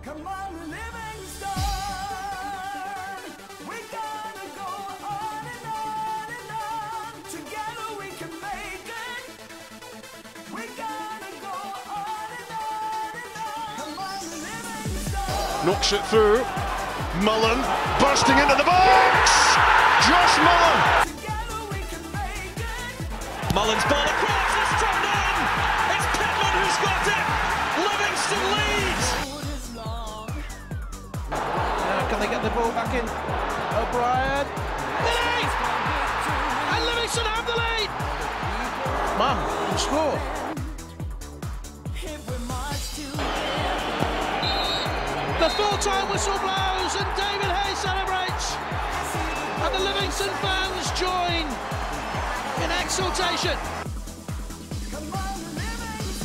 Come on, living stone. We're gonna go on and on and on. Together we can make it. We're gonna go on and on and on. Come on, living stone. Knocks it through. Mullen bursting into the box. Josh Mullen. Together we can make it. Mullen's ball across, it's turned in! It's Pittman who's got it! Livingston leads! Road is long. Now can they get the ball back in? O'Brien. Lead! And Livingston have the lead! Man, can score. If we march to The full-time whistle blows and David Hayes celebrates! And the Livingston fans join in exultation. come on, living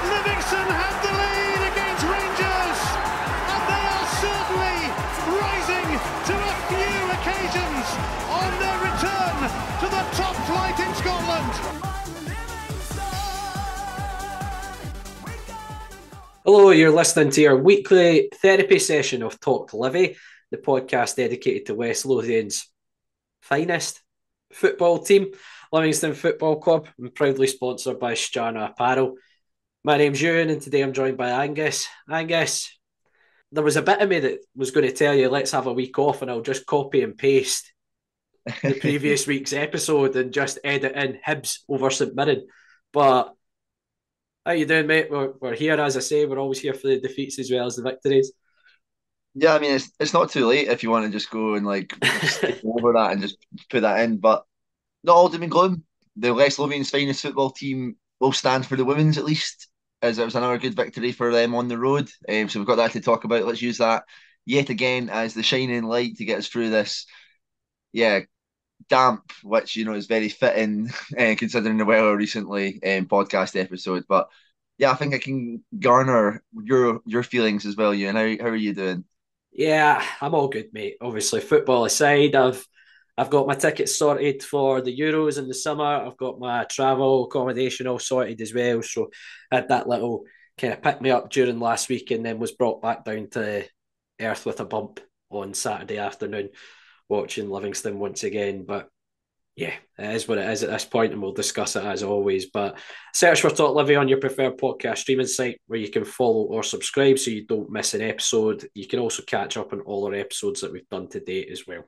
Livingston have the lead against Rangers, and they are certainly rising to a few occasions on their return to the top flight in Scotland. Hello, you're listening to your weekly therapy session of Talk Livi, the podcast dedicated to West Lothian's finest football team, Livingston Football Club, and proudly sponsored by Stjarna Apparel. My name's Euan, and today I'm joined by Angus. Angus, there was a bit of me that was going to tell you, let's have a week off, and I'll just copy and paste the previous week's episode and just edit in Hibs over St Mirren. But how you doing, mate? We're here, as I say. We're always here for the defeats as well as the victories. Yeah, I mean it's not too late if you want to just go and skip over that and just put that in. But not all doom and gloom. The West Lothian's finest football team will stand for the women's at least, as it was another good victory for them on the road. So we've got that to talk about. Let's use that yet again as the shining light to get us through this. Yeah, damp, which is very fitting considering the weather recently podcast episode. But yeah, I think I can garner your feelings as well, Ewan. How are you doing? Yeah, I'm all good, mate. Obviously, football aside, I've got my tickets sorted for the Euros in the summer. I've got my travel accommodation all sorted as well. So I had that little kind of pick me up during last week, and then was brought back down to earth with a bump on Saturday afternoon, watching Livingston once again. But yeah, it is what it is at this point, and we'll discuss it as always. But search for Talk Livi on your preferred podcast streaming site, where you can follow or subscribe so you don't miss an episode. You can also catch up on all our episodes that we've done to date as well.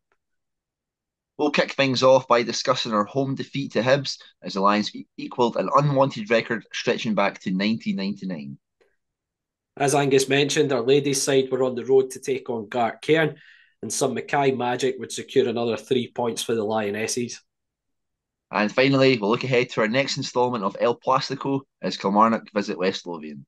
We'll kick things off by discussing our home defeat to Hibs as the Lions equalled an unwanted record stretching back to 1999. As Angus mentioned, our ladies' side were on the road to take on Gartcairn, and some Mackay magic would secure another 3 points for the Lionesses. And finally, we'll look ahead to our next instalment of El Plastico as Kilmarnock visit West Lothian.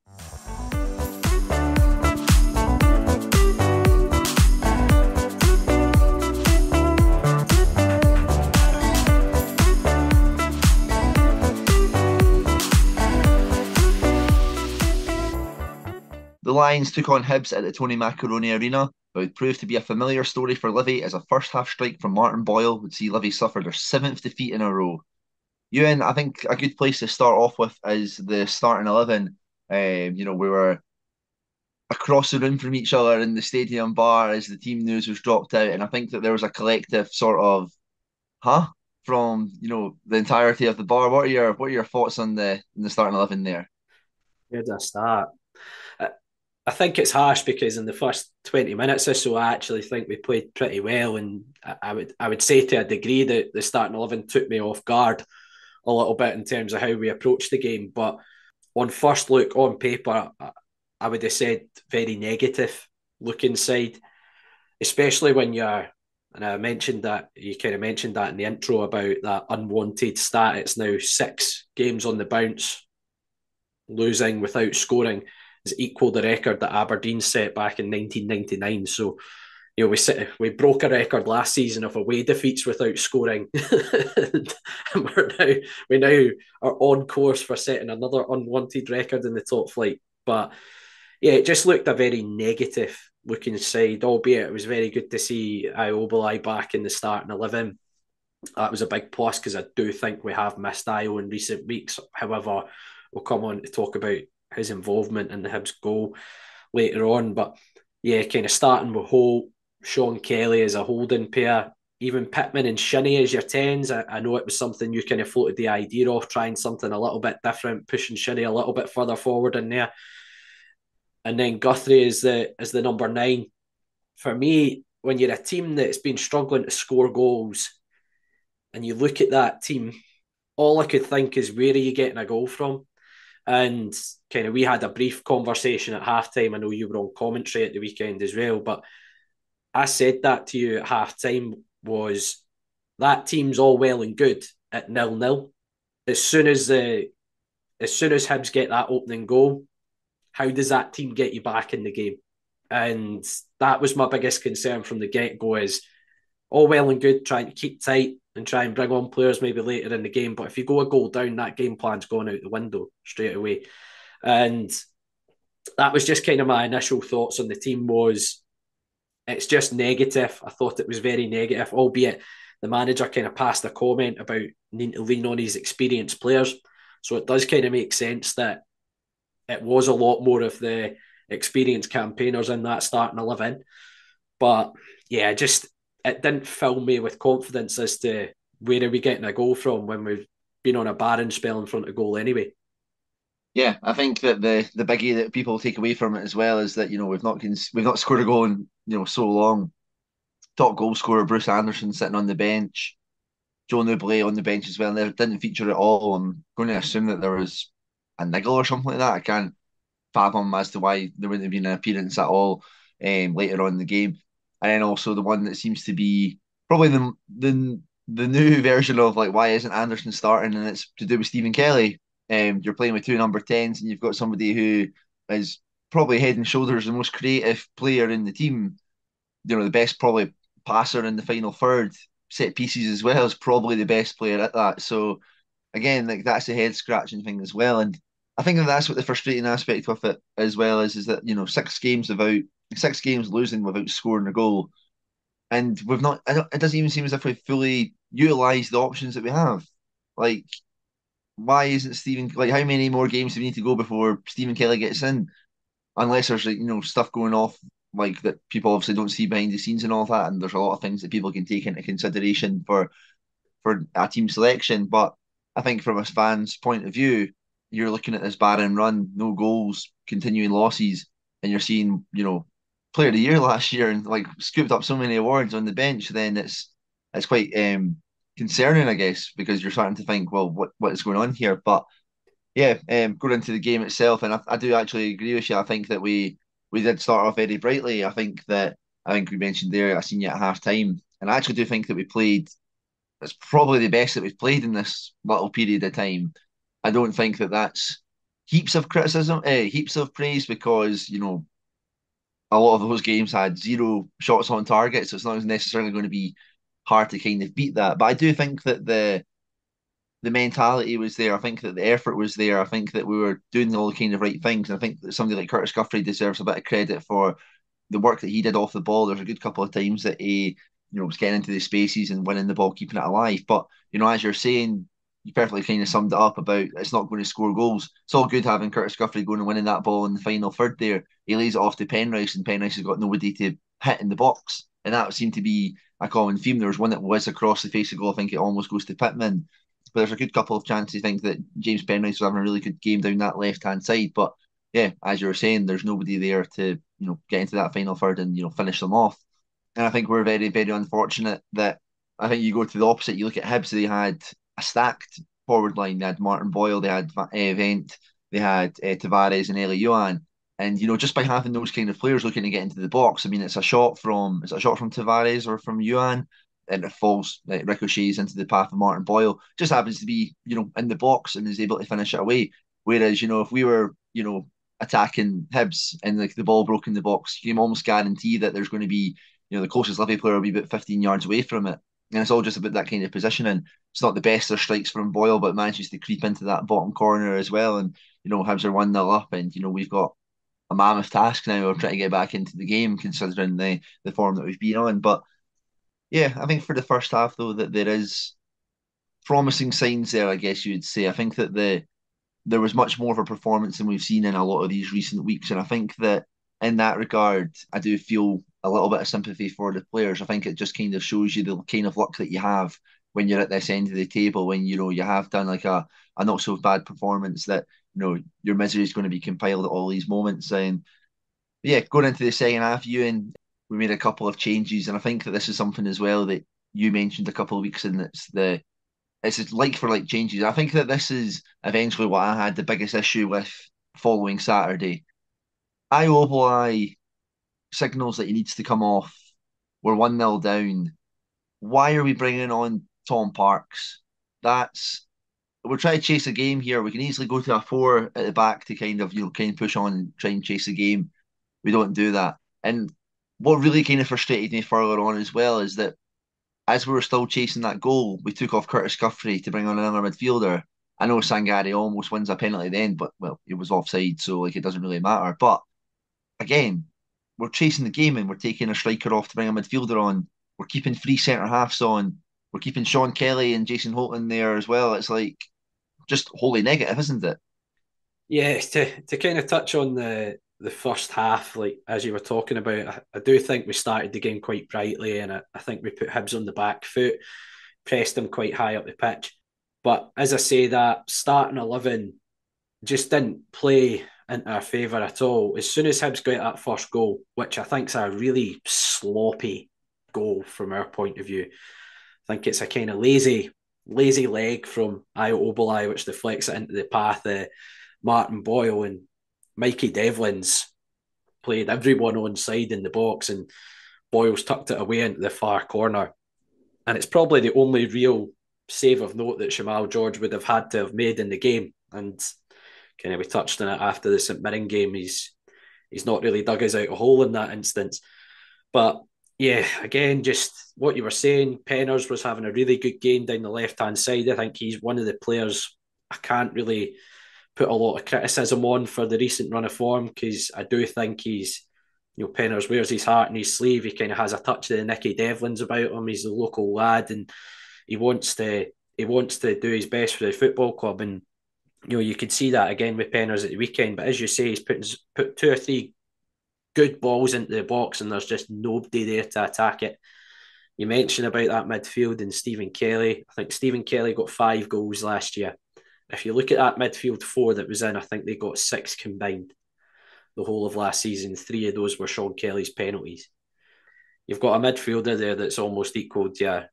The Lions took on Hibs at the Tony Macaroni Arena, but would prove to be a familiar story for Livy as a first-half strike from Martin Boyle would see Livy suffer their 7th defeat in a row. Ewan, I think a good place to start off with is the starting 11. We were across the room from each other in the stadium bar as the team news was dropped out, and I think that there was a collective sort of, from the entirety of the bar. What are your thoughts on the starting 11 there? Where did I start? I think it's harsh because in the first 20 minutes or so, I actually think we played pretty well, and I would say to a degree that the starting 11 took me off guard a little bit in terms of how we approached the game. But on first look, on paper, I would have said very negative looking side, especially when you're, and I mentioned that, you kind of mentioned that in the intro about that unwanted stat. It's now 6 games on the bounce, losing without scoring has equalled the record that Aberdeen set back in 1999. So, we broke a record last season of away defeats without scoring, and we now are on course for setting another unwanted record in the top flight. But yeah, it just looked a very negative looking side, albeit it was very good to see Iobelai back in the starting 11. That was a big plus because I do think we have missed Io in recent weeks. However, we'll come on to talk about his involvement in the Hibs goal later on. But yeah, kind of starting with Holt, Sean Kelly as a holding pair, even Pittman and Shinnie as your tens. I know it was something you kind of floated the idea of, trying something a little bit different, pushing Shinnie a little bit further forward in there. And then Guthrie is the number 9. For me, when you're a team that's been struggling to score goals and you look at that team, all I could think is, where are you getting a goal from? And kind of, we had a brief conversation at halftime. I know you were on commentary at the weekend as well, but I said that to you at halftime, was that team's all well and good at 0-0. As soon as Hibs get that opening goal, how does that team get you back in the game? And that was my biggest concern from the get-go, is all well and good trying to keep tight and try and bring on players maybe later in the game, but if you go a goal down, that game plan's going out the window straight away. And that was just kind of my initial thoughts on the team. Was it's just negative. I thought it was very negative, albeit the manager kind of passed a comment about needing to lean on his experienced players. So it does kind of make sense that it was a lot more of the experienced campaigners in that starting 11. But yeah, it didn't fill me with confidence as to where are we getting a goal from when we've been on a barren spell in front of goal anyway. Yeah, I think that the biggie that people take away from it as well is that we've not scored a goal in so long. Top goal scorer Bruce Anderson sitting on the bench, Joe Nouble on the bench as well. And they didn't feature at all. I'm going to assume that there was a niggle or something like that. I can't fathom as to why there wouldn't have been an appearance at all later on in the game. And then also the one that seems to be probably the new version of, like, why isn't Anderson starting? And it's to do with Stephen Kelly. You're playing with 2 number 10s, and you've got somebody who is probably head and shoulders the most creative player in the team. The best probably passer in the final third, set pieces as well, is probably the best player at that. So again, like, that's a head scratching thing as well. And I think that's what the frustrating aspect with it as well is that 6 games losing without scoring a goal, and we've not. It doesn't even seem as if we've fully utilised the options that we have. Like, why isn't Stephen, like, how many more games do we need to go before Stephen Kelly gets in? Unless there's, like, stuff going off, like, that people obviously don't see behind the scenes and all that, and there's a lot of things that people can take into consideration for a team selection. But I think from a fan's point of view, you're looking at this barren run, no goals, continuing losses, and you're seeing, player of the year last year and, like, scooped up so many awards on the bench. Then it's quite concerning, I guess, because you're starting to think, well, what is going on here? But yeah, going into the game itself, and I do actually agree with you. I think that we did start off very brightly. I think we mentioned there, I seen you at half time, and I actually do think that we played. It's probably the best that we've played in this little period of time. I don't think that that's heaps of criticism, heaps of praise, because a lot of those games had 0 shots on target, so it's not necessarily going to be hard to kind of beat that. But I do think that the mentality was there. I think that the effort was there. I think that we were doing all the kind of right things. And I think that somebody like Curtis Guthrie deserves a bit of credit for the work that he did off the ball. There's a good couple of times that he, was getting into the spaces and winning the ball, keeping it alive. But, as you're saying, you perfectly kind of summed it up about it's not going to score goals. It's all good having Curtis Guthrie going and winning that ball in the final third there. He lays it off to Penrice, and Penrice has got nobody to hit in the box. And that seemed to be a common theme. There was one that was across the face of goal. I think it almost goes to Pittman. But there's a good couple of chances. I think that James Penrice was having a really good game down that left-hand side. But yeah, as you were saying, there's nobody there to, get into that final third and, finish them off. And I think we're very, very unfortunate that I think you go to the opposite. You look at Hibs, they had a stacked forward line. They had Martin Boyle, they had Vent, they had Tavares and Euan. And, just by having those kind of players looking to get into the box, I mean, it's a shot from Tavares or from Euan, and it falls, it ricochets into the path of Martin Boyle. Just happens to be, in the box and is able to finish it away. Whereas, if we were, attacking Hibs and, like, the ball broke in the box, you can almost guarantee that there's going to be, the closest Livy player will be about 15 yards away from it. And it's all just about that kind of positioning. It's not the best of strikes from Boyle, but manages to creep into that bottom corner as well. And, Hibs are 1-0 up, and, we've got a mammoth task now of trying to get back into the game, considering the form that we've been on. But yeah, I think for the first half, though, that there is promising signs there, I guess you would say. I think that there was much more of a performance than we've seen in a lot of these recent weeks. And I think that in that regard, I do feel a little bit of sympathy for the players. I think it just kind of shows you the kind of luck that you have when you're at this end of the table, when you have done like a not so bad performance, that your misery is going to be compiled at all these moments. And yeah, going into the second half, Ewan, we made a couple of changes, and I think that this is something as well that you mentioned a couple of weeks in. It's like for like changes. I think that this is eventually what I had the biggest issue with following Saturday. Iobelai signals that he needs to come off. We're 1-0 down. Why are we bringing on Tom Parks? We're trying to chase a game here. We can easily go to a 4 at the back to kind of push on and try and chase a game. We don't do that. And what really kind of frustrated me further on as well is that as we were still chasing that goal, we took off Curtis Guthrie to bring on another midfielder. I know Sangare almost wins a penalty then, but well, it was offside, so like it doesn't really matter. But again, we're chasing the game and we're taking a striker off to bring a midfielder on. We're keeping 3 centre halves on. We're keeping Sean Kelly and Jason Holton there as well. It's like just wholly negative, isn't it? Yeah, to kind of touch on the first half, like as you were talking about, I do think we started the game quite brightly, and I think we put Hibs on the back foot, pressed them quite high up the pitch. But as I say, that starting 11 just didn't play into our favour at all. As soon as Hibs got that first goal, which I think is a really sloppy goal from our point of view, I think it's a kind of lazy leg from Iobelai, which deflects it into the path of Martin Boyle, and Mikey Devlin's played everyone on side in the box, and Boyle's tucked it away into the far corner. And it's probably the only real save of note that Shamal George would have had to have made in the game. And kind of we touched on it after the St Mirren game. He's not really dug us out a hole in that instance. But yeah, again, just what you were saying, Penners was having a really good game down the left-hand side. I think he's one of the players I can't really put a lot of criticism on for the recent run of form, because I do think he's, Penners wears his heart in his sleeve. He kind of has a touch of the Nicky Devlins about him. He's a local lad, and he wants to do his best for the football club. And you could see that again with Penners at the weekend. But as you say, he's put 2 or 3 good balls into the box, and there's just nobody there to attack it. You mentioned about that midfield and Stephen Kelly. I think Stephen Kelly got 5 goals last year. If you look at that midfield 4 that was in, I think they got 6 combined the whole of last season. 3 of those were Sean Kelly's penalties. You've got a midfielder there that's almost equal to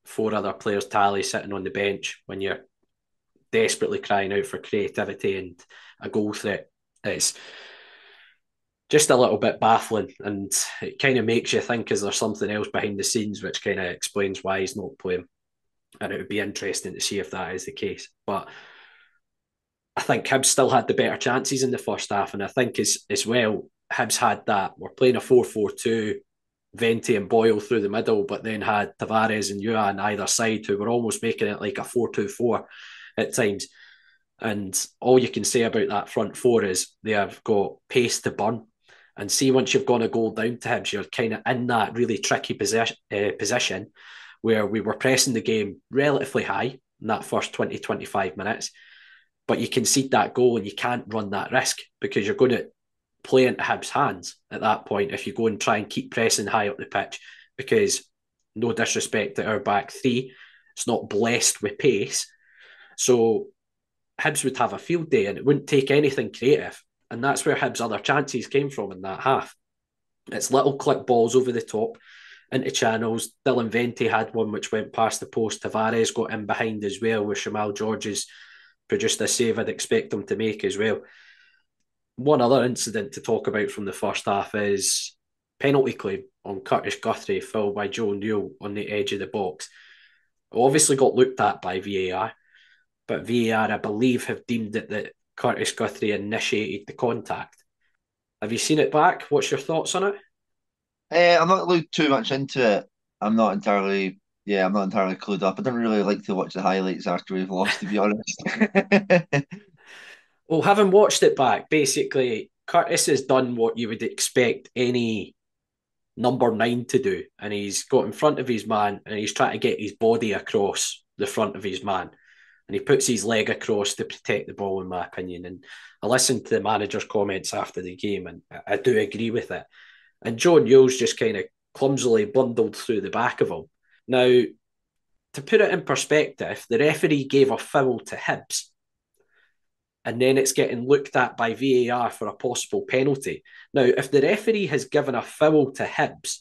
4 other players' tally sitting on the bench when you're desperately crying out for creativity and a goal threat. It's just a little bit baffling, and it kind of makes you think, is there something else behind the scenes, which kind of explains why he's not playing. And it would be interesting to see if that is the case. But I think Hibs still had the better chances in the first half, and I think as well, Hibs had that. We're playing a 4-4-2, Venti and Boyle through the middle, but then had Tavares and Euan either side, who were almost making it like a 4-2-4 at times. And all you can say about that front 4 is they have got pace to burn. And see, once you've gone a goal down to Hibs, you're kind of in that really tricky position where we were pressing the game relatively high in that first 20-25 minutes, but you concede that goal and you can't run that risk, because you're going to play into Hibs' hands at that point if you go and try and keep pressing high up the pitch, because no disrespect to our back 3, it's not blessed with pace. So Hibs would have a field day and it wouldn't take anything creative. And that's where Hibs' other chances came from in that half. It's little clip balls over the top into channels. Dylan Venti had one which went past the post. Tavares got in behind as well, where Shamal George has produced a save I'd expect him to make as well. One other incident to talk about from the first half is penalty claim on Curtis Guthrie, fouled by Joe Newell on the edge of the box. It obviously got looked at by VAR, but VAR, I believe, have deemed it that Curtis Guthrie initiated the contact. Have you seen it back? What's your thoughts on it? I'm not looked too much into it. I'm not entirely clued up. I don't really like to watch the highlights after we've lost, to be honest. Well, having watched it back, basically, Curtis has done what you would expect any number 9 to do, and he's got in front of his man and he's trying to get his body across the front of his man, and he puts his leg across to protect the ball, in my opinion. And I listened to the manager's comments after the game, and I do agree with it. And Joe Newell's just kind of clumsily bundled through the back of him. Now, to put it in perspective, the referee gave a foul to Hibs, and then it's getting looked at by VAR for a possible penalty. Now, if the referee has given a foul to Hibs,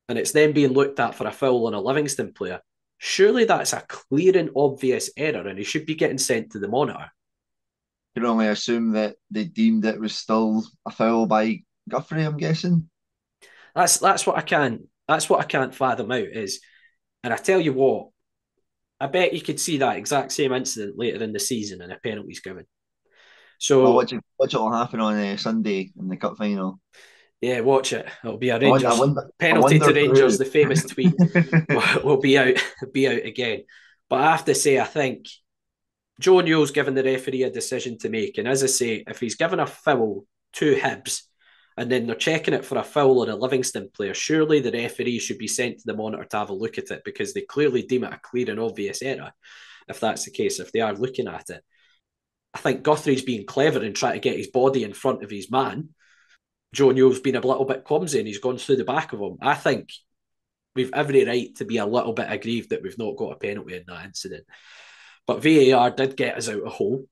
and it's then being looked at for a foul on a Livingston player, surely that's a clear and obvious error, and he should be getting sent to the monitor. You can only assume that they deemed it was still a foul by Guthrie, I'm guessing. That's what I can't fathom out is, and I tell you what, I bet you could see that exact same incident later in the season and a penalty's given. So Well, watch it will happen on Sunday in the cup final. yeah, watch it. It'll be a I Rangers penalty to Rangers. The famous tweet will be out again. But I have to say, I think Joe Newell's given the referee a decision to make, and as I say, if he's given a foul to Hibs, and then they're checking it for a foul on a Livingston player, surely the referee should be sent to the monitor to have a look at it, because they clearly deem it a clear and obvious error. If that's the case, if they are looking at it, I think Guthrie's being clever and trying to get his body in front of his man. Joe Newell's been a little bit clumsy and he's gone through the back of him. I think we've every right to be a little bit aggrieved that we've not got a penalty in that incident. But VAR did get us out of hole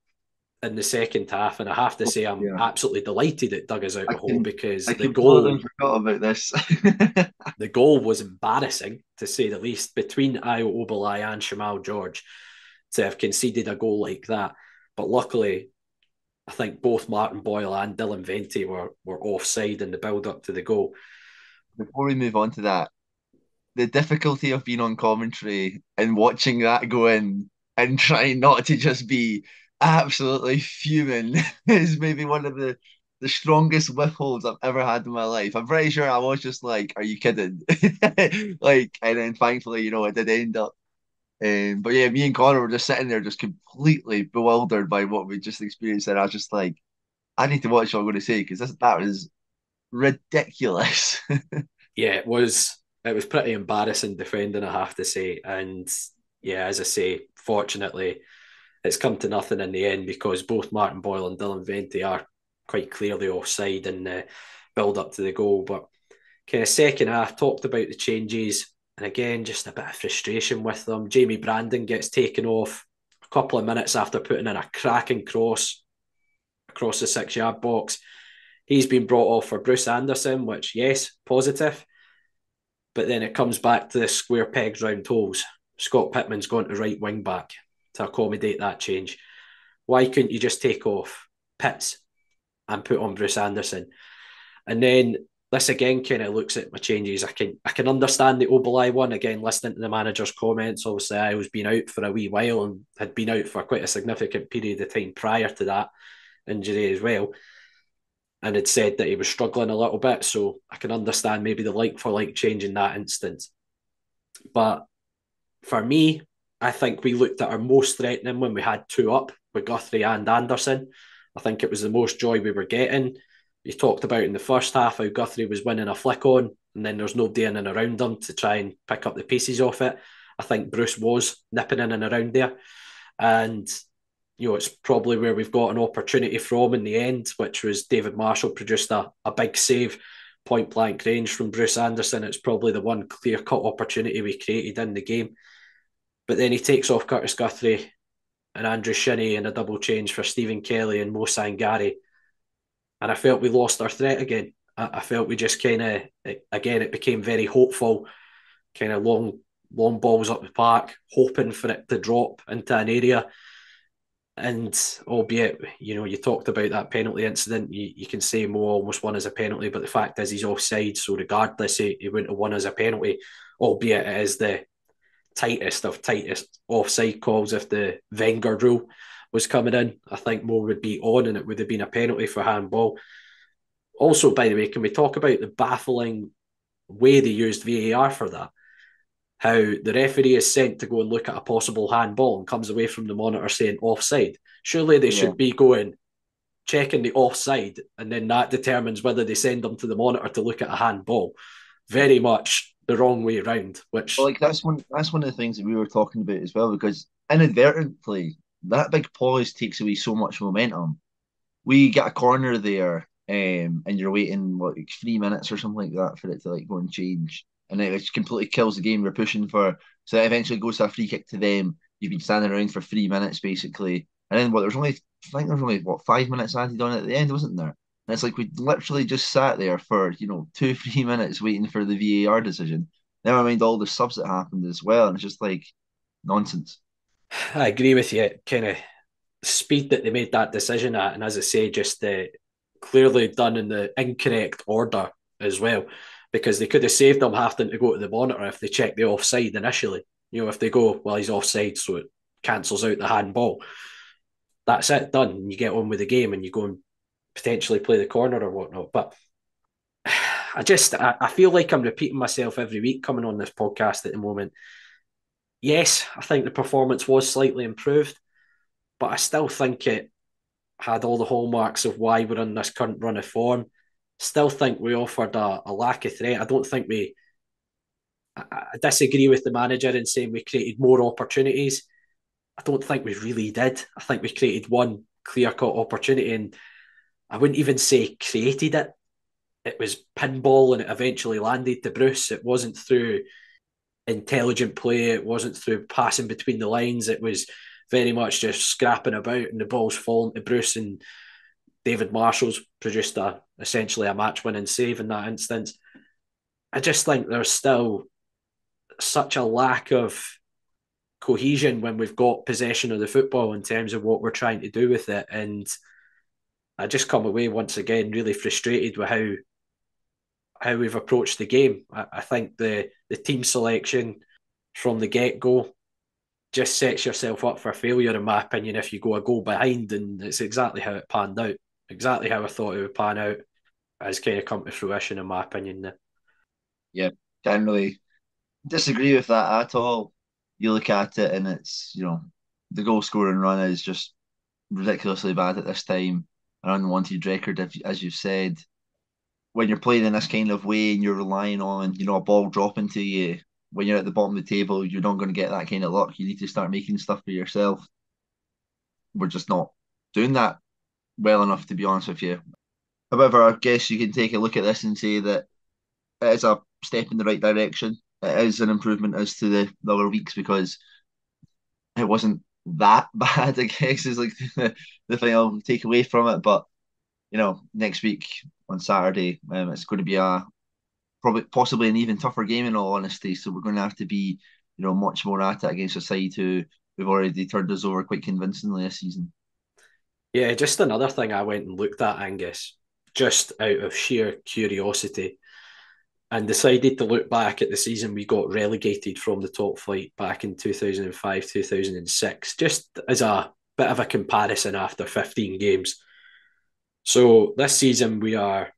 in the second half, and I have to say I'm absolutely delighted it dug us out of hole, because the goal forgot about this. The goal was embarrassing, to say the least, between Ayo Obalai and Shamal George to have conceded a goal like that. But luckily, I think both Martin Boyle and Dylan Vente were offside in the build-up to the goal. Before we move on to that, the difficulty of being on commentary and watching that go in and trying not to just be absolutely fuming is maybe one of the strongest withholds I've ever had in my life. I'm pretty sure I was just like, are you kidding? Like, and then thankfully, it did end up. But yeah, me and Connor were just sitting there just completely bewildered by what we just experienced. And I was just like, I need to watch what I'm going to say, because that was ridiculous. Yeah, it was pretty embarrassing defending, I have to say. And yeah, as I say, fortunately, it's come to nothing in the end, because both Martin Boyle and Dylan Vente are quite clearly offside in the build up to the goal. But kind of second half, talked about the changes, and again, just a bit of frustration with them. Jamie Brandon gets taken off a couple of minutes after putting in a cracking cross across the 6-yard box. He's been brought off for Bruce Anderson, which, yes, positive. But then it comes back to the square pegs round holes. Scott Pittman's gone to right wing back to accommodate that change. Why couldn't you just take off Pitts and put on Bruce Anderson? And then this again kind of looks at my changes. I can understand the Obalai one, again, listening to the manager's comments. Obviously, I was been out for a wee while and had been out for quite a significant period of time prior to that injury as well, and had said that he was struggling a little bit. So I can understand maybe the like for like change in that instance. But for me, I think we looked at our most threatening when we had two up with Guthrie and Anderson. I think it was the most joy we were getting. You talked about in the first half how Guthrie was winning a flick on, and then there's nobody in and around him to try and pick up the pieces off it. I think Bruce was nipping in and around there. And, it's probably where we've got an opportunity from in the end, which was David Marshall produced a big save, point blank range from Bruce Anderson. It's probably the one clear cut opportunity we created in the game. But then he takes off Curtis Guthrie and Andrew Shinnie in a double change for Stephen Kelly and Mo Sangari. And I felt we lost our threat again. I felt we just kind of, again, it became very hopeful, kind of long balls up the park, hoping for it to drop into an area. And albeit, you talked about that penalty incident, you can say Mo almost won as a penalty, but the fact is he's offside. So regardless, he wouldn't have won as a penalty, albeit it is the tightest offside calls. If the Wenger rule was coming in, I think Mo would be on and it would have been a penalty for handball. Also, by the way, can we talk about the baffling way they used VAR for that? How the referee is sent to go and look at a possible handball and comes away from the monitor saying offside. Surely they should be going, checking the offside, and then that determines whether they send them to the monitor to look at a handball. Very much the wrong way around. Which, that's one of the things that we were talking about as well, because inadvertently that big pause takes away so much momentum. we get a corner there, and you're waiting what, like 3 minutes or something like that for it to like go and change, and it just completely kills the game you're pushing for. So it eventually goes to a free kick to them. You've been standing around for 3 minutes basically, and then what? There's only I think there's only what 5 minutes added on at the end, wasn't there? And it's like we literally just sat there for 2 3 minutes waiting for the VAR decision. Never mind all the subs that happened as well, and it's just like nonsense. I agree with you. Kind of speed that they made that decision at, and as I say, just clearly done in the incorrect order as well, because they could have saved them having to go to the monitor if they checked the offside initially. If they go, well, he's offside, so it cancels out the handball. That's it, done. You get on with the game and you go and potentially play the corner or whatnot. But I feel like I'm repeating myself every week coming on this podcast at the moment. Yes, I think the performance was slightly improved, but I still think it had all the hallmarks of why we're in this current run of form. Still think we offered a lack of threat. I don't think I disagree with the manager in saying we created more opportunities. I don't think we really did. I think we created one clear-cut opportunity, and I wouldn't even say created it. It was pinball, and it eventually landed to Bruce. It wasn't through intelligent play. It wasn't through passing between the lines. It was very much just scrapping about, and the ball's falling to Bruce, and David Marshall's produced essentially a match-winning save in that instance. I just think there's still such a lack of cohesion when we've got possession of the football in terms of what we're trying to do with it. And I just come away once again really frustrated with how we've approached the game. I think the team selection from the get-go just sets yourself up for failure, in my opinion, if you go a goal behind, and it's exactly how it panned out. Exactly how I thought it would pan out has kind of come to fruition, in my opinion. Yeah, can't really disagree with that at all. You look at it and it's, the goal scoring run is just ridiculously bad at this time. An unwanted record, as you've said. When you're playing in this kind of way and you're relying on, a ball dropping to you, when you're at the bottom of the table, you're not going to get that kind of luck. You need to start making stuff for yourself. We're just not doing that well enough, to be honest with you. However, I guess you can take a look at this and say that it is a step in the right direction. It is an improvement as to the other weeks, because it wasn't that bad, I guess, is like the thing I'll take away from it. But, next week on Saturday, it's going to be possibly an even tougher game, in all honesty. So we're going to have to be, much more at it against a side who've already turned us over quite convincingly this season. Yeah, just another thing I went and looked at, Angus, just out of sheer curiosity, and decided to look back at the season we got relegated from the top flight back in 2005, 2006, just as a bit of a comparison after 15 games. So this season we are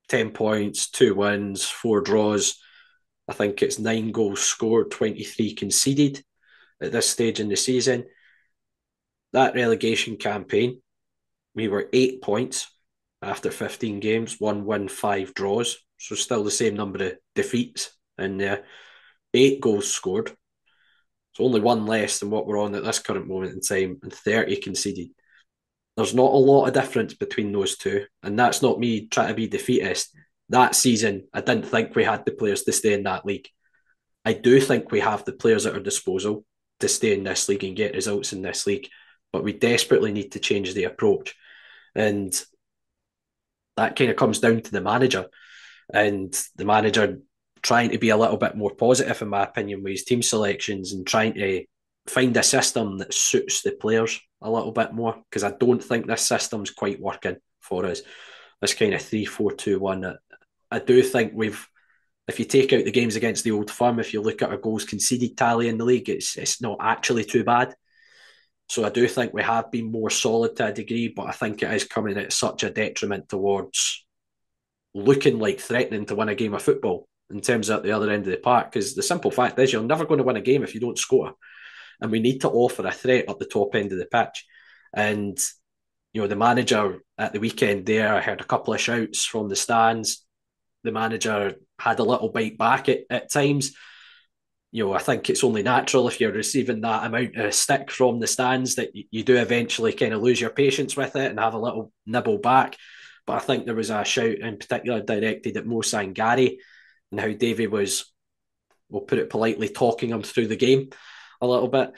10 points, 2 wins, 4 draws. I think it's 9 goals scored, 23 conceded at this stage in the season. That relegation campaign, we were 8 points after 15 games, 1 win, 5 draws. So still the same number of defeats and 8 goals scored. So only 1 less than what we're on at this current moment in time, and 30 conceded. There's not a lot of difference between those two, and that's not me trying to be defeatist. That season, I didn't think we had the players to stay in that league. I do think we have the players at our disposal to stay in this league and get results in this league, but we desperately need to change the approach. And that kind of comes down to the manager, and the manager trying to be a little bit more positive, in my opinion, with his team selections and trying to find a system that suits the players a little bit more, because I don't think this system's quite working for us. This kind of 3-4-2-1. I do think if you take out the games against the Old Firm, if you look at our goals conceded tally in the league, it's not actually too bad. So I do think we have been more solid to a degree, but I think it is coming at such a detriment towards looking like threatening to win a game of football in terms of at the other end of the park, because the simple fact is you're never going to win a game if you don't score. And we need to offer a threat at the top end of the pitch. And, the manager at the weekend there, I heard a couple of shouts from the stands. The manager had a little bite back at times. I think it's only natural if you're receiving that amount of stick from the stands that you do eventually kind of lose your patience with it and have a little nibble back. But I think there was a shout in particular directed at Mo Sangari and how Davy was, we'll put it politely, talking him through the game a little bit.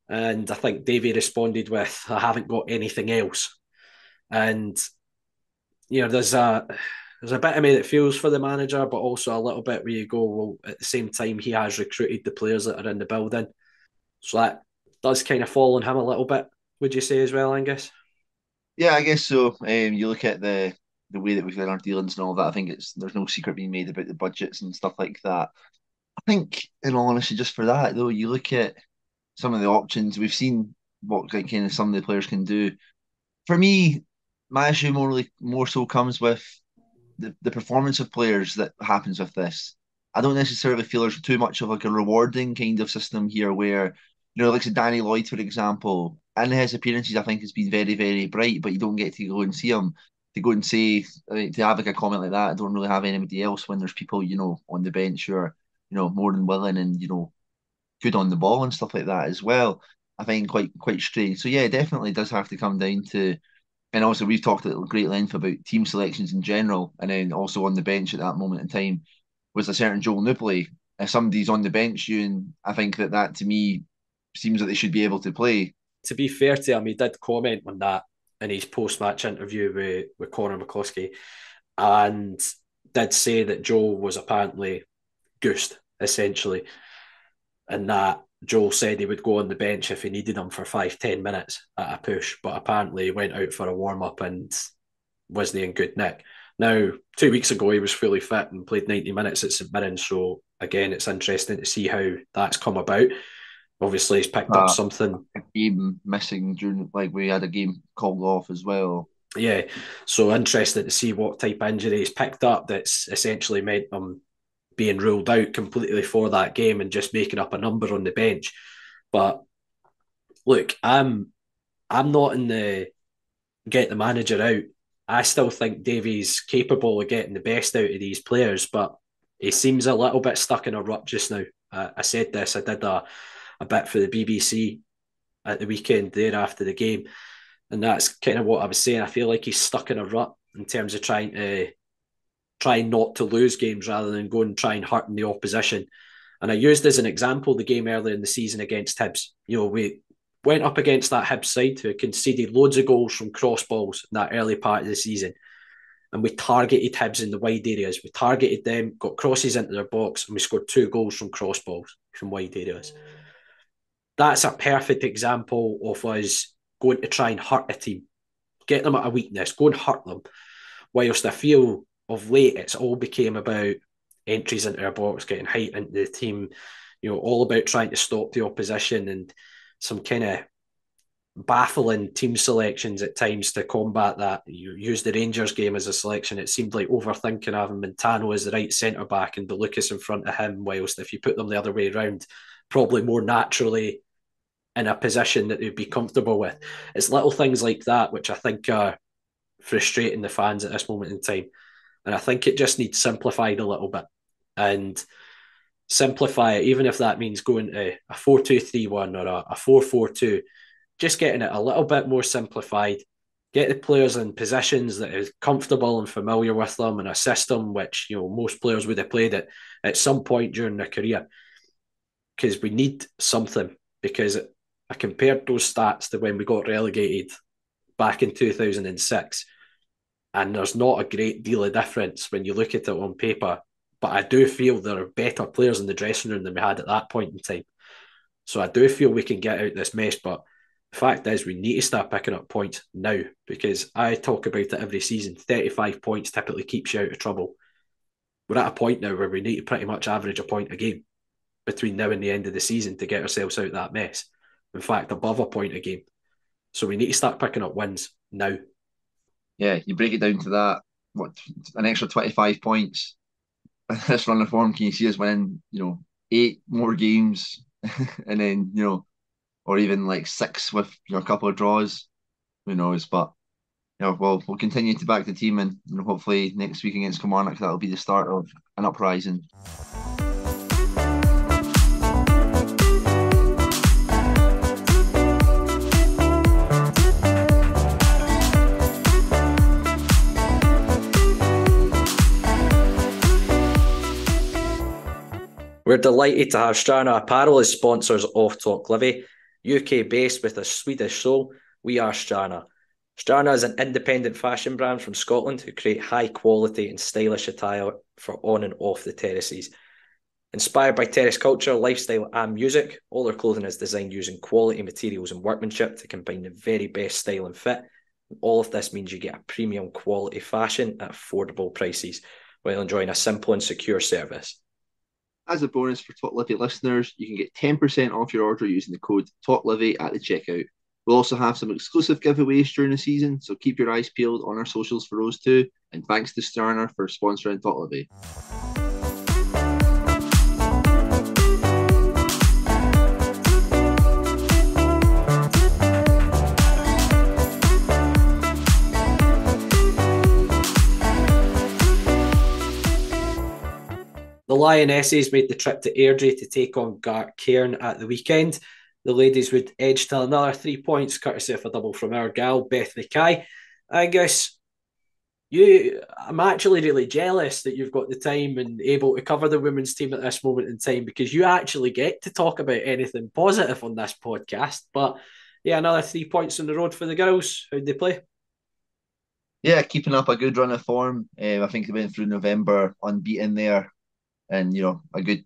And I think Davy responded with, I haven't got anything else. And, there's a bit of me that feels for the manager, but also a little bit where you go, well, at the same time, he has recruited the players that are in the building. So that does kind of fall on him a little bit, would you say as well, Angus? Yeah, I guess so. You look at the way that we've done our dealings and all that. I think there's no secret being made about the budgets and stuff like that. I think, in all honesty, just for that though, you look at some of the options we've seen, what like, kind of some of the players can do. For me, my issue more so comes with the performance of players that happens with this. I don't necessarily feel there's too much of like a rewarding kind of system here where, like say Danny Lloyd, for example, in his appearances, I think has been very, very bright, but you don't get to go and see him. To go and say, to have like a comment like that, I don't really have anybody else when there's people, on the bench who are, more than willing and, good on the ball and stuff like that as well. I find quite strange. So yeah, it definitely does have to come down to, and also we've talked at great length about team selections in general, and then also on the bench at that moment in time was a certain Joel Nupley. If somebody's on the bench, and I think that to me seems that they should be able to play. To be fair to him, he did comment on that in his post-match interview with Conor McCloskey, and did say that Joel was apparently goosed, essentially, and that Joel said he would go on the bench if he needed him for 5-10 minutes at a push, but apparently he went out for a warm-up and wasn't in good nick. Now, 2 weeks ago, he was fully fit and played 90 minutes at St Mirren, so again, it's interesting to see how that's come about. Obviously, he's picked up something. A game missing during, like, we had a game called off as well. Yeah, so interesting to see what type of injury he's picked up that's essentially meant him being ruled out completely for that game and just making up a number on the bench. But look, I'm not in the get the manager out. I still think Davies capable of getting the best out of these players, but he seems a little bit stuck in a rut just now. I said this, I did a bit for the BBC at the weekend there after the game, and that's kind of what I was saying. I feel like he's stuck in a rut in terms of trying not to lose games rather than go and try and hurt the opposition. And I used as an example the game earlier in the season against Hibs. We went up against that Hibs side who conceded loads of goals from cross balls in that early part of the season. And we targeted Hibs in the wide areas. We targeted them, got crosses into their box, and we scored 2 goals from cross balls from wide areas. That's a perfect example of us going to try and hurt a team, get them at a weakness, go and hurt them. Whilst I feel of late, it's all became about entries into our box, getting height into the team, all about trying to stop the opposition and some kind of baffling team selections at times to combat that. You use the Rangers game as a selection. It seemed like overthinking having Montano as the right centre-back and DeLucas in front of him, whilst if you put them the other way around, probably more naturally in a position that they'd be comfortable with. It's little things like that which I think are frustrating the fans at this moment in time. And I think it just needs simplified a little bit. And simplify it, even if that means going to a 4-2-3-1 or a 4-4-2, just getting it a little bit more simplified, get the players in positions that is comfortable and familiar with them, and a system which most players would have played at some point during their career. Because we need something, because I compared those stats to when we got relegated back in 2006, and there's not a great deal of difference when you look at it on paper. But I do feel there are better players in the dressing room than we had at that point in time. So I do feel we can get out this mess. But the fact is, we need to start picking up points now, because I talk about it every season. 35 points typically keeps you out of trouble. We're at a point now where we need to pretty much average a point a game between now and the end of the season to get ourselves out of that mess. In fact, above a point a game. So we need to start picking up wins now. Yeah, you break it down to that, an extra 25 points. This run of form, can you see us winning, 8 more games and then, or even like 6 with a couple of draws? Who knows? But we'll continue to back the team, and hopefully next week against Kilmarnock, that'll be the start of an uprising. We're delighted to have Strana Apparel as sponsors of Talk Livi. UK based with a Swedish soul, we are Strana. Strana is an independent fashion brand from Scotland who create high quality and stylish attire for on and off the terraces. Inspired by terrace culture, lifestyle and music, all their clothing is designed using quality materials and workmanship to combine the very best style and fit. All of this means you get a premium quality fashion at affordable prices while enjoying a simple and secure service. As a bonus for Talk Livi listeners, you can get 10% off your order using the code TalkLivi at the checkout. We'll also have some exclusive giveaways during the season, so keep your eyes peeled on our socials for those too. And thanks to Sterner for sponsoring Talk Livi. The Lionesses made the trip to Airdrie to take on Gartcairn at the weekend. The ladies would edge to another 3 points, courtesy of a double from our gal, Beth Mackay. Angus, I'm actually really jealous that you've got the time and able to cover the women's team at this moment in time, because you actually get to talk about anything positive on this podcast. But yeah, another 3 points on the road for the girls. How'd they play? Yeah, keeping up a good run of form. I think they went through November unbeaten there. And, a good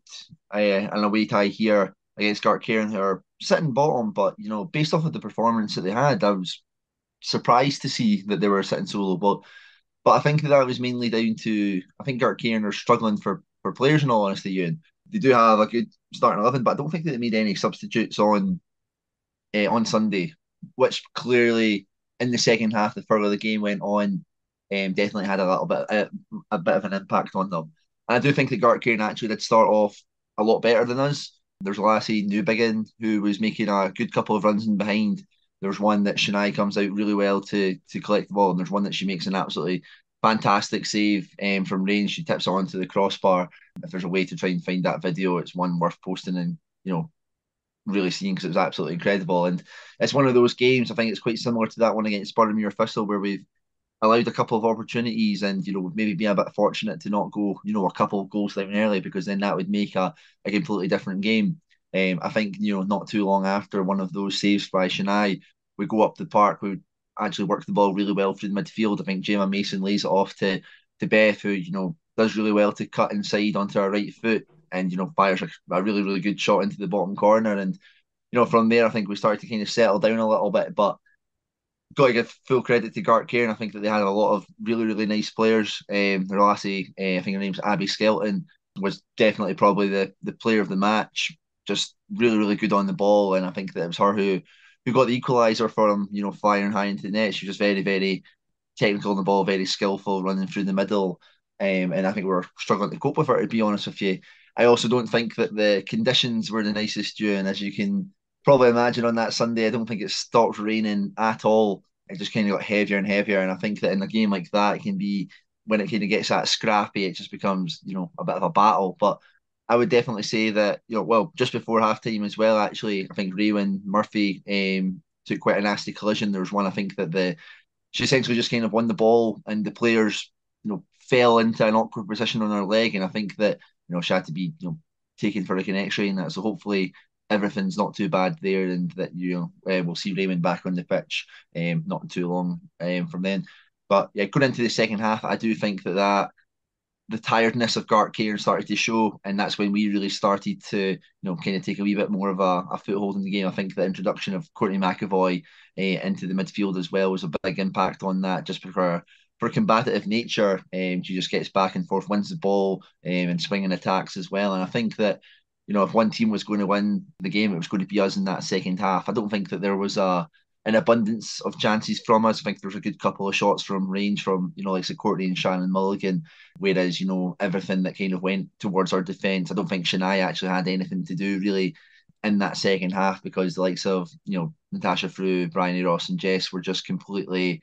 an away tie here against Gartcairn, who are sitting bottom. But, based off of the performance that they had, I was surprised to see that they were sitting so low. But I think that was mainly down to, I think Gartcairn are struggling for players, in all honesty, Euan. They do have a good starting 11, but I don't think that they made any substitutes on Sunday, which clearly in the second half, the further the game went on, definitely had a bit of an impact on them. And I do think that Gartcairn actually did start off a lot better than us. There's Lassie Newbiggin, who was making a good couple of runs in behind. There's one that Shania comes out really well to collect the ball, and there's one that she makes an absolutely fantastic save from range. She tips it onto the crossbar. If there's a way to try and find that video, it's one worth posting and, really seeing, because it was absolutely incredible. And it's one of those games, I think it's quite similar to that one against Boroughmuir Thistle, where we've allowed a couple of opportunities and, maybe be a bit fortunate to not go, a couple of goals down early, because then that would make a completely different game. I think, not too long after one of those saves by Shania, we go up the park, we actually work the ball really well through the midfield. I think Gemma Mason lays it off to Beth, who, does really well to cut inside onto her right foot and, fires a really, really good shot into the bottom corner. And, from there, I think we started to kind of settle down a little bit, but got to give full credit to Gartcairn. I think that they had a lot of really, really nice players. Their lassie, I think her name's Abby Skelton, was definitely probably the player of the match. Just really, really good on the ball, and I think that it was her who got the equaliser for them. Flying high into the net. She was just very, very technical on the ball, very skillful, running through the middle. And I think we're struggling to cope with her, to be honest with you. I also don't think that the conditions were the nicest, and as you can probably imagine on that Sunday, I don't think it stopped raining at all. It just kind of got heavier and heavier. And I think that in a game like that, it can be, when it kind of gets that scrappy, it just becomes, a bit of a battle. But I would definitely say that, just before halftime as well, actually, I think Raewyn Murphy took quite a nasty collision. There was one, I think, that she essentially just kind of won the ball and the players, fell into an awkward position on her leg. And I think that, she had to be, taken for like an x-ray and that. So hopefully everything's not too bad there, and that we'll see Raymond back on the pitch not too long from then. But yeah, going into the second half, I do think that the tiredness of Gartcairn started to show, and that's when we really started to kind of take a wee bit more of a foothold in the game. I think the introduction of Courtney McAvoy into the midfield as well was a big impact on that, just for combative nature. She just gets back and forth, wins the ball, and swinging attacks as well. And I think that if one team was going to win the game, it was going to be us in that second half. I don't think that there was an abundance of chances from us. I think there was a good couple of shots from range from, like Courtney and Shannon Mulligan, whereas, everything that kind of went towards our defence, I don't think Shania actually had anything to do really in that second half, because the likes of, Natasha Frew, Bryony Ross and Jess were just completely,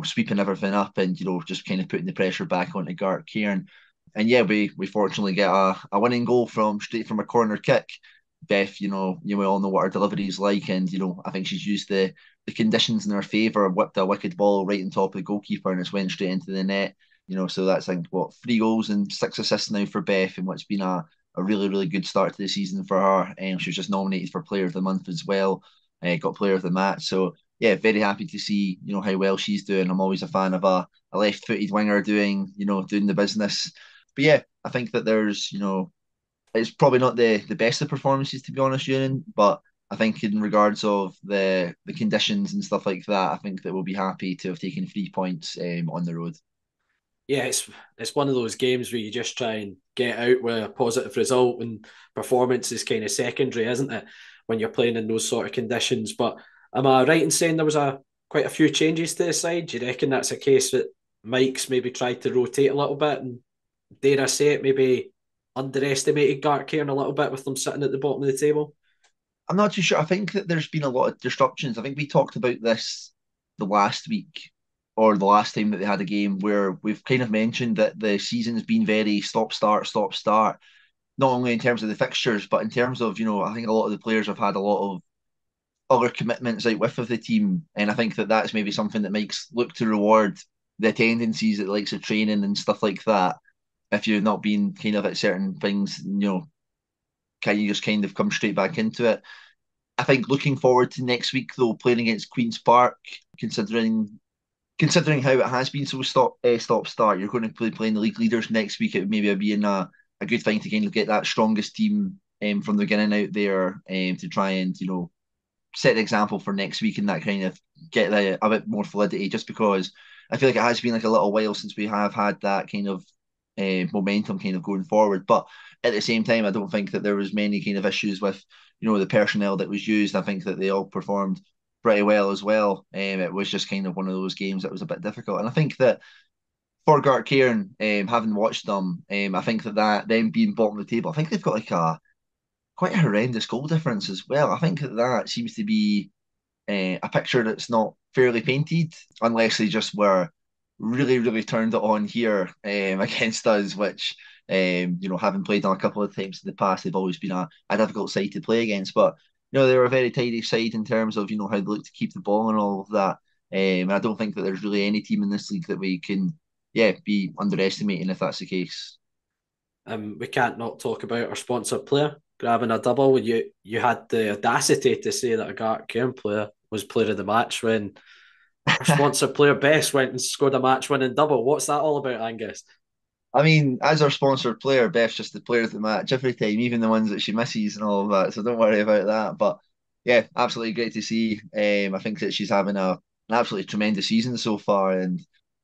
sweeping everything up and, just kind of putting the pressure back onto Gartcairn. And yeah, we fortunately get a winning goal straight from a corner kick. Beth, we all know what her delivery is like, and I think she's used the conditions in her favour, whipped a wicked ball right on top of the goalkeeper, and it's went straight into the net. So that's, I think, 3 goals and 6 assists now for Beth, and what's been a a really, really good start to the season for her. She was just nominated for Player of the Month as well. Got Player of the Match. So yeah, very happy to see how well she's doing. I'm always a fan of a left-footed winger doing the business. But yeah, I think that there's it's probably not the best of performances, to be honest, Euan, but I think in regards of the conditions and stuff like that, I think that we'll be happy to have taken 3 points on the road. Yeah, it's one of those games where you just try and get out with a positive result, and performance is kind of secondary, isn't it, when you're playing in those sort of conditions. But am I right in saying there was quite a few changes to the side? Do you reckon that's a case that Mike's maybe tried to rotate a little bit and, dare I say it, maybe underestimated Gartcairn a little bit with them sitting at the bottom of the table? I'm not too sure. I think that there's been a lot of disruptions. I think we talked about this the last week or the last time that they had a game, where we've kind of mentioned that the season's been very stop start, stop start, not only in terms of the fixtures, but in terms of, I think a lot of the players have had a lot of other commitments out with of the team. And I think that that's maybe something that makes look to reward the attendances at the likes of training and stuff like that. If you've not been kind of at certain things, can you just kind of come straight back into it? I think looking forward to next week, though, playing against Queen's Park, considering how it has been so stop start, you're going to be playing the league leaders next week. It would maybe be a good thing to kind of get that strongest team from the beginning out there to try and set the example for next week, and that kind of get a bit more validity. Just because I feel like it has been like a little while since we have had that kind of momentum kind of going forward. But at the same time, I don't think that there was many kind of issues with the personnel that was used. I think that they all performed pretty well as well. It was just kind of one of those games that was a bit difficult. And I think that for Gartcairn, having watched them, I think that them being bottom of the table, I think they've got like quite a horrendous goal difference as well. I think that seems to be a picture that's not fairly painted, unless they just were really, really turned it on here against us, which, having played on a couple of times in the past, they've always been a difficult side to play against. But, they're a very tidy side in terms of, how they look to keep the ball and all of that. And I don't think that there's really any team in this league that we can, be underestimating if that's the case. We can't not talk about our sponsored player grabbing a double. You had the audacity to say that a Gartcairn player was player of the match when our sponsored player Bess went and scored a match-winning double. What's that all about, Angus? I mean, as our sponsored player, Beth's just the player of the match every time, even the ones that she misses and all of that. So don't worry about that. But yeah, absolutely great to see. I think that she's having an absolutely tremendous season so far, and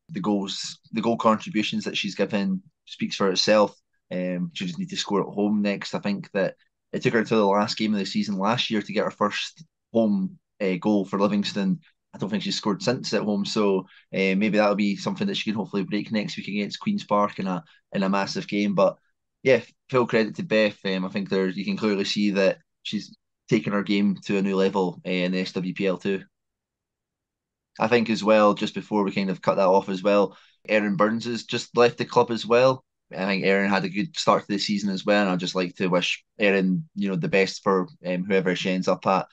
the goal contributions that she's given speaks for itself. She just need to score at home next. I think that it took her to the last game of the season last year to get her first home goal for Livingston. I don't think she's scored since at home, so maybe that'll be something that she can hopefully break next week against Queen's Park in a massive game. But yeah, full credit to Beth. I think you can clearly see that she's taken her game to a new level in the SWPL too. I think as well, just before we kind of cut that off as well, Erin Burns has just left the club as well. I think Erin had a good start to the season as well, and I'd just like to wish Erin, the best for whoever she ends up at.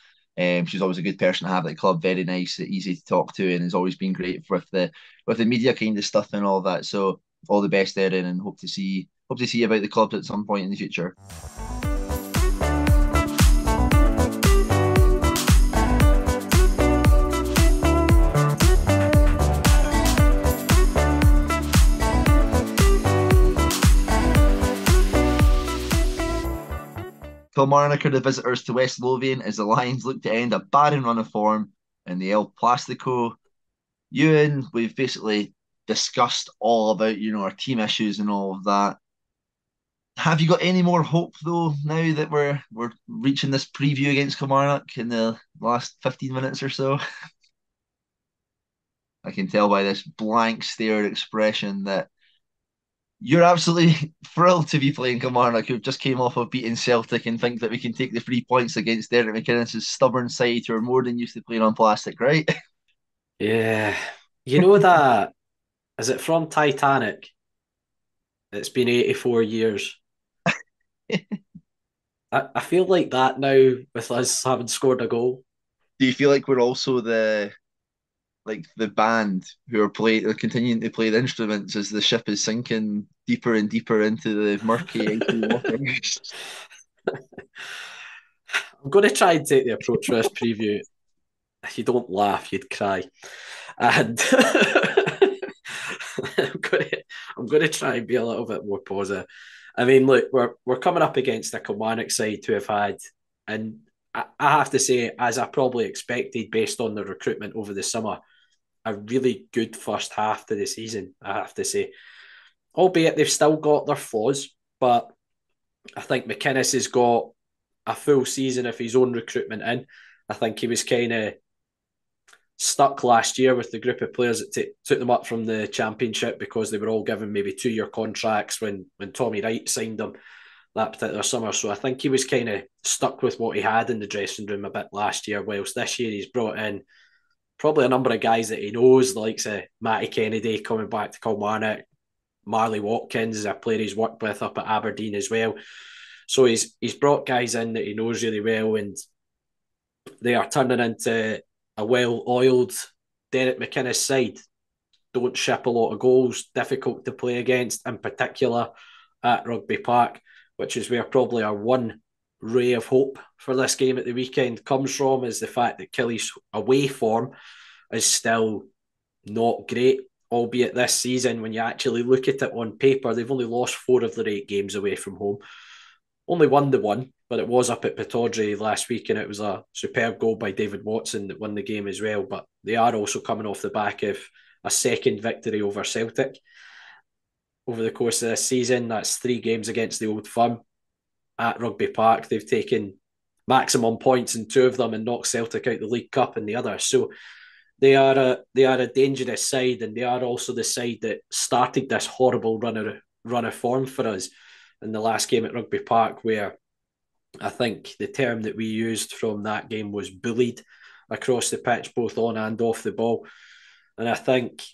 She's always a good person to have at the club, very nice, easy to talk to, and has always been great with the media kind of stuff and all that. So all the best, Erin, and hope to see you about the club at some point in the future. Kilmarnock are the visitors to West Lothian as the Lions look to end a barren run of form in the El Plastico. Euan, we've basically discussed all about our team issues and all of that. Have you got any more hope though now that we're reaching this preview against Kilmarnock in the last 15 minutes or so? I can tell by this blank stare expression that you're absolutely thrilled to be playing Kilmarnock, who just came off of beating Celtic, and think that we can take the 3 points against Derek McInnes' stubborn side, who are more than used to playing on plastic, right? Yeah. You know that, is it from Titanic? It's been 84 years. I feel like that now with us having scored a goal. Do you feel like we're also the like the band who are continuing to play the instruments as the ship is sinking deeper and deeper into the murky icy waters. I'm going to try and take the approach for this preview. If you don't laugh, you'd cry. And I'm going to try and be a little bit more positive. I mean, look, we're coming up against a Kilmarnock side who have had, and I have to say, as I probably expected based on the recruitment over the summer, a really good first half to the season, I have to say. Albeit they've still got their flaws, but I think McInnes has got a full season of his own recruitment in. I think he was kind of stuck last year with the group of players that took them up from the championship because they were all given maybe 2-year contracts when Tommy Wright signed them that particular summer. So I think he was kind of stuck with what he had in the dressing room a bit last year, whilst this year he's brought in probably a number of guys that he knows, the likes of Matty Kennedy coming back to Kilmarnock, Marley Watkins is a player he's worked with up at Aberdeen as well. So he's brought guys in that he knows really well, and they are turning into a well-oiled Derek McInnes side. Don't ship a lot of goals, difficult to play against, in particular at Rugby Park, which is where probably our one ray of hope for this game at the weekend comes from, is the fact that Killy's away form is still not great, albeit this season, when you actually look at it on paper, they've only lost 4 of their 8 games away from home. Only won the one, but it was up at Pittodrie last week, and it was a superb goal by David Watson that won the game as well. But they are also coming off the back of a second victory over Celtic over the course of this season. That's 3 games against the Old Firm at Rugby Park. They've taken maximum points in 2 of them and knocked Celtic out the League Cup in the other. So they are a dangerous side, and they are also the side that started this horrible run of form for us in the last game at Rugby Park, where I think the term that we used from that game was bullied across the pitch, both on and off the ball. And I think,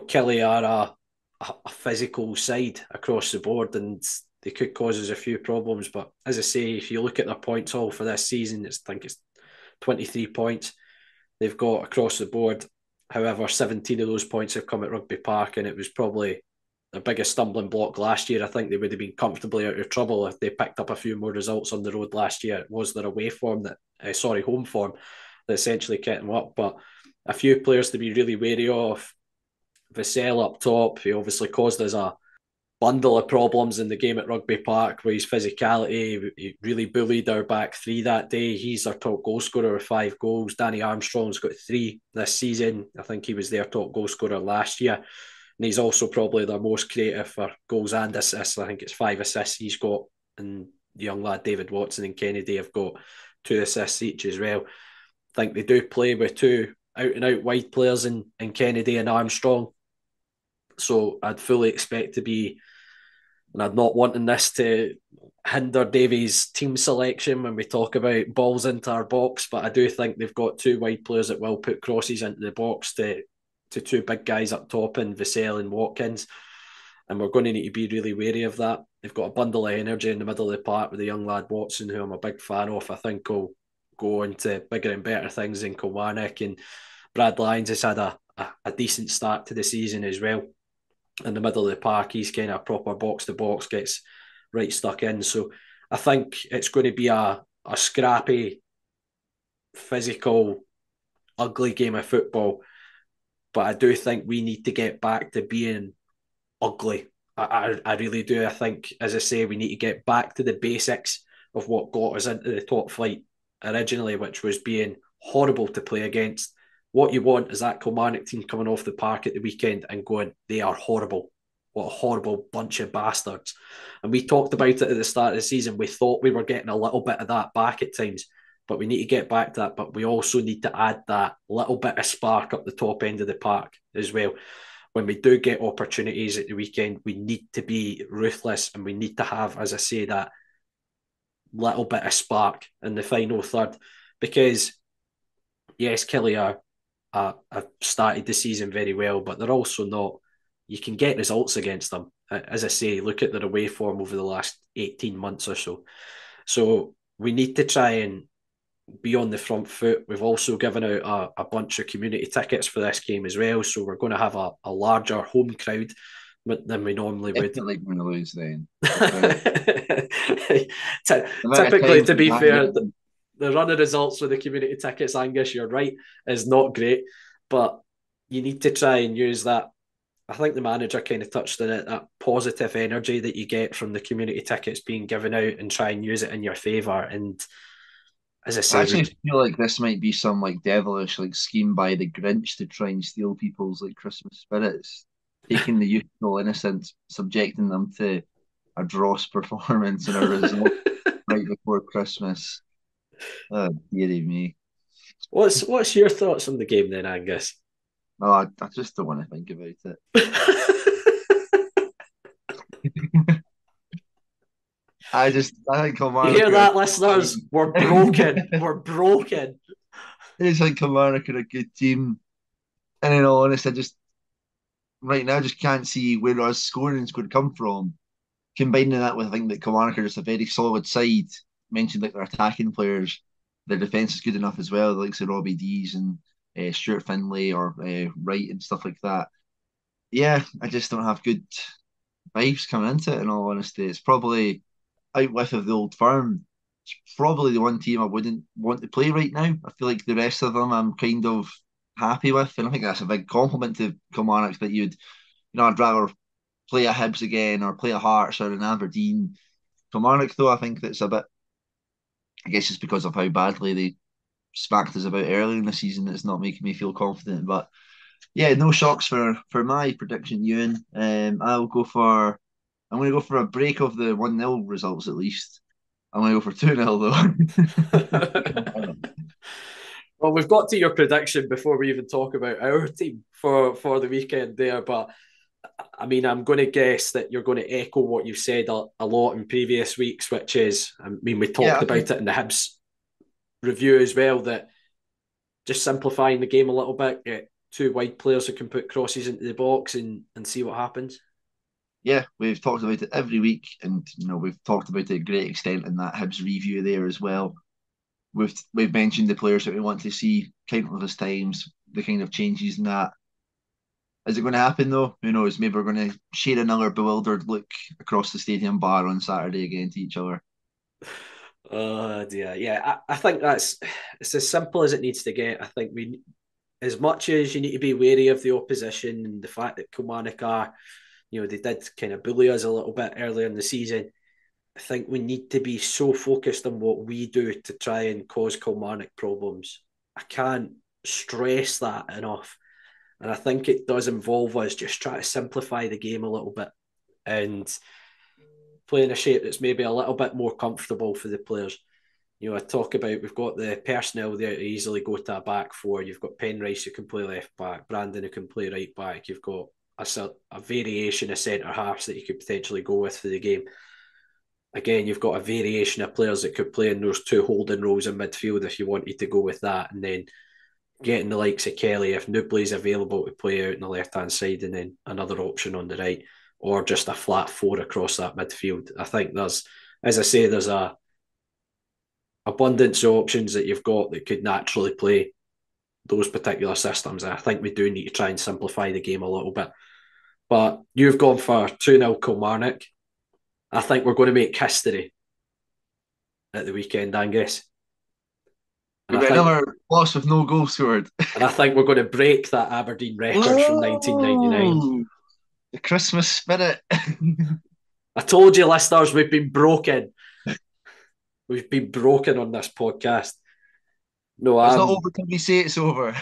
Killy are a physical side across the board, and they could cause us a few problems. But as I say, if you look at their points haul for this season, I think it's 23 points they've got across the board. However, 17 of those points have come at Rugby Park, and it was probably their biggest stumbling block last year. I think they would have been comfortably out of trouble if they picked up a few more results on the road last year. It was their home form that essentially kept them up. But a few players to be really wary of. Vassell up top, he obviously caused us a bundle of problems in the game at Rugby Park with his physicality. He really bullied our back 3 that day. He's our top goal scorer with 5 goals. Danny Armstrong's got 3 this season. I think he was their top goal scorer last year. And he's also probably their most creative for goals and assists. I think it's 5 assists he's got. And the young lad David Watson and Kennedy have got 2 assists each as well. I think they do play with 2 out-and-out wide players in Kennedy and Armstrong. So I'd fully expect to be, and I'm not wanting this to hinder Davies' team selection when we talk about balls into our box, but I do think they've got 2 wide players that will put crosses into the box to 2 big guys up top in Vassell and Watkins. And we're going to need to be really wary of that. They've got a bundle of energy in the middle of the park with the young lad Watson, who I'm a big fan of. I think will go into bigger and better things in Kilmarnock. And Brad Lyons has had a decent start to the season as well. In the middle of the park, he's kind of proper box to box, gets right stuck in. So I think it's going to be a scrappy, physical, ugly game of football. But I do think we need to get back to being ugly. I really do. I think, as I say, we need to get back to the basics of what got us into the top flight originally, which was being horrible to play against. What you want is that Kilmarnock team coming off the park at the weekend and going, they are horrible. What a horrible bunch of bastards. And we talked about it at the start of the season. We thought we were getting a little bit of that back at times, but we need to get back to that. But we also need to add that little bit of spark up the top end of the park as well. When we do get opportunities at the weekend, we need to be ruthless, and we need to have, as I say, that little bit of spark in the final third. Because, yes, Killy have started the season very well, but they're also not. You can get results against them. As I say, look at their away form over the last 18 months or so. So we need to try and be on the front foot. We've also given out a bunch of community tickets for this game as well, so we're going to have a larger home crowd than we normally would. Definitely going to lose then. Typically, to be fair, the run of results with the community tickets, Angus, you're right, is not great, but you need to try and use that. I think the manager kind of touched on it, that positive energy that you get from the community tickets being given out, and try and use it in your favour. And as I said, I actually feel like this might be some like devilish like scheme by the Grinch to try and steal people's like Christmas spirits, taking the youthful innocence, subjecting them to a dross performance and a result right before Christmas. Oh, dearie me. What's your thoughts on the game then, Angus? Oh, I just don't want to think about it. I think Kilmarnock. You hear that, listeners? We're broken. We're broken. It's like Kilmarnock are a good team. And in all honesty, I just right now just can't see where our scoring's going to come from. Combining that with I think that Kilmarnock are just a very solid side. Mentioned like their attacking players, their defence is good enough as well, like say Robbie Dees and Stuart Finlay or Wright and stuff like that. Yeah, I just don't have good vibes coming into it. In all honesty, it's probably out with of the Old Firm. It's probably the one team I wouldn't want to play right now. I feel like the rest of them I'm kind of happy with, and I think that's a big compliment to Kilmarnock that I'd rather play a Hibs again or play a Hearts or an Aberdeen. Kilmarnock, though, I think that's a bit, I guess just because of how badly they smacked us about earlier in the season, it's not making me feel confident. But yeah, no shocks for my prediction, Euan. I'm going to go for a break of the 1-0 results at least. I'm going to go for 2-0 though. Well, we've got to your prediction before we even talk about our team for the weekend there. But I mean, I'm going to guess that you're going to echo what you've said a lot in previous weeks, which is, I mean, we talked about it in the Hibs review as well, that just simplifying the game a little bit, get two wide players who can put crosses into the box and see what happens. Yeah, we've talked about it every week, and we've talked about it to a great extent in that Hibs review there as well. We've mentioned the players that we want to see countless times, the kind of changes in that. Is it going to happen though? Who knows? Maybe we're going to share another bewildered look across the stadium bar on Saturday again to each other. Oh dear, yeah. I think it's as simple as it needs to get. I think as much as you need to be wary of the opposition and the fact that Kilmarnock are, they did kind of bully us a little bit earlier in the season. I think we need to be so focused on what we do to try and cause Kilmarnock problems. I can't stress that enough. And I think it does involve us just trying to simplify the game a little bit and play in a shape that's maybe a little bit more comfortable for the players. I talk about we've got the personnel there to easily go to a back four. You've got Penrice who can play left back, Brandon who can play right back. You've got a variation of centre halves that you could potentially go with for the game. Again, you've got a variation of players that could play in those two holding roles in midfield if you wanted to go with that. And then getting the likes of Kelly, if Newbley's available to play out on the left-hand side, and then another option on the right, or just a flat four across that midfield. I think there's a abundance of options that you've got that could naturally play those particular systems. And I think we do need to try and simplify the game a little bit. But you've gone for 2-0 Kilmarnock. I think we're going to make history at the weekend, Angus. We've got another loss with no goal scored. And I think we're going to break that Aberdeen record from 1999. The Christmas spirit. I told you, listeners, we've been broken. We've been broken on this podcast. No, it's not over till we say it's over.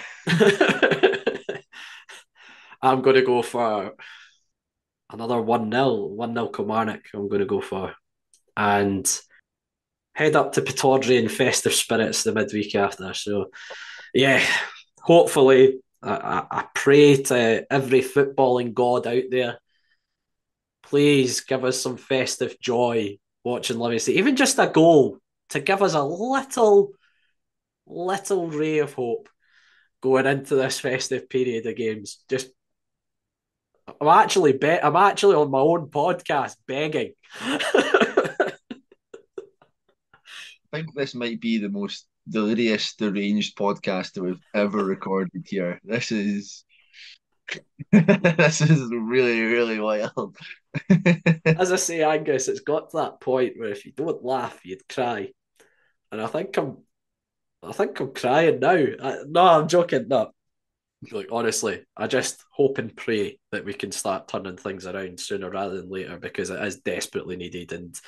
I'm going to go for another 1-0 Kilmarnock. I'm going to go for. And head up to Pittodrie in festive spirits the midweek after. So, yeah, hopefully, I pray to every footballing god out there, please give us some festive joy watching Livingston. Even just a goal to give us a little ray of hope going into this festive period of games. Just, I'm actually on my own podcast begging. I think this might be the most delirious, deranged podcast that we've ever recorded here. This is this is really, really wild. As I say, Angus, it's got to that point where if you don't laugh, you'd cry, and I think I'm crying now. No, I'm joking. No, like honestly, I just hope and pray that we can start turning things around sooner rather than later, because it is desperately needed. And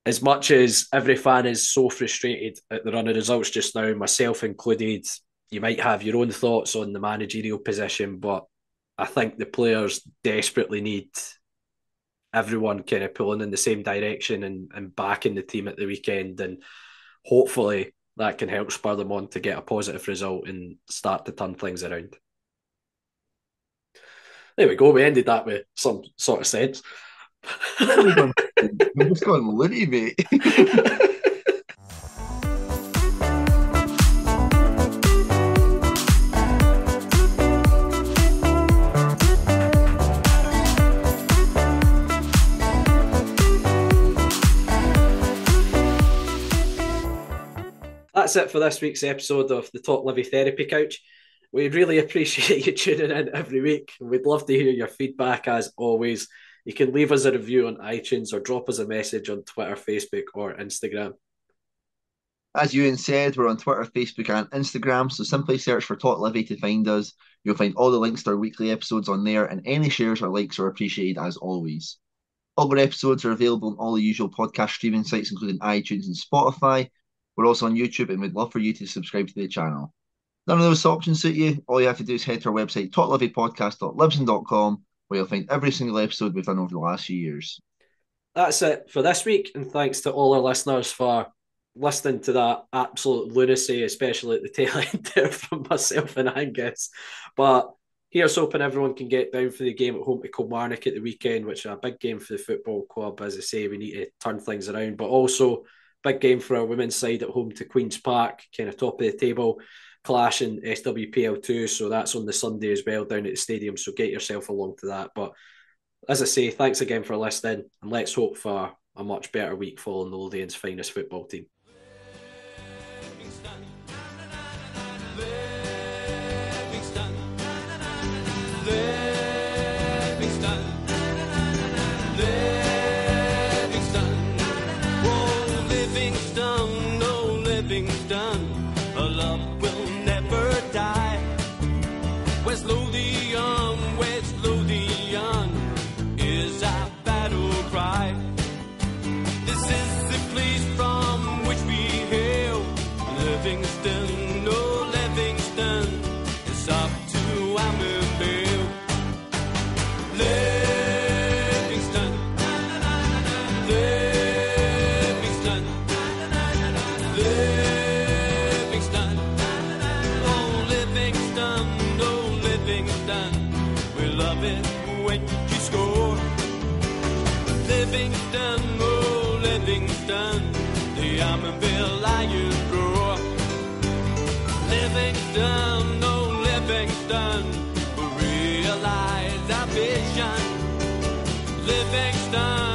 as much as every fan is so frustrated at the run of results just now, myself included, you might have your own thoughts on the managerial position, but I think the players desperately need everyone kind of pulling in the same direction and backing the team at the weekend. And hopefully that can help spur them on to get a positive result and start to turn things around. There we go. We ended that with some sort of sense. We've just gone litty, mate. That's it for this week's episode of the Talk Livi Therapy Couch. We really appreciate you tuning in every week. We'd love to hear your feedback as always. You can leave us a review on iTunes or drop us a message on Twitter, Facebook or Instagram. As Euan said, we're on Twitter, Facebook and Instagram, so simply search for Talk Livi to find us. You'll find all the links to our weekly episodes on there, and any shares or likes are appreciated as always. All our episodes are available on all the usual podcast streaming sites, including iTunes and Spotify. We're also on YouTube, and we'd love for you to subscribe to the channel. None of those options suit you? All you have to do is head to our website, talklivipodcast.libsyn.com, where you'll find every single episode we've done over the last few years. That's it for this week, and thanks to all our listeners for listening to that absolute lunacy, especially at the tail end there from myself and Angus. But here's hoping everyone can get down for the game at home to Kilmarnock at the weekend, which is a big game for the football club. As I say, we need to turn things around, but also big game for our women's side at home to Queen's Park, kind of top of the table clash in SWPL2, so that's on the Sunday as well down at the stadium, so get yourself along to that. But as I say, thanks again for listening, and let's hope for a much better week following the Lothian's finest football team. West Lothian is our battle cry. This is the place from which we hail. Livingston, no Livingston, it's up to Ammonvale. Livingston, Livingston, Livingston, oh Livingston. We love it when you score. Livingston, oh Livingston, the Ammonville Lions roar. Livingston, oh Livingston, we realize our vision. Livingston.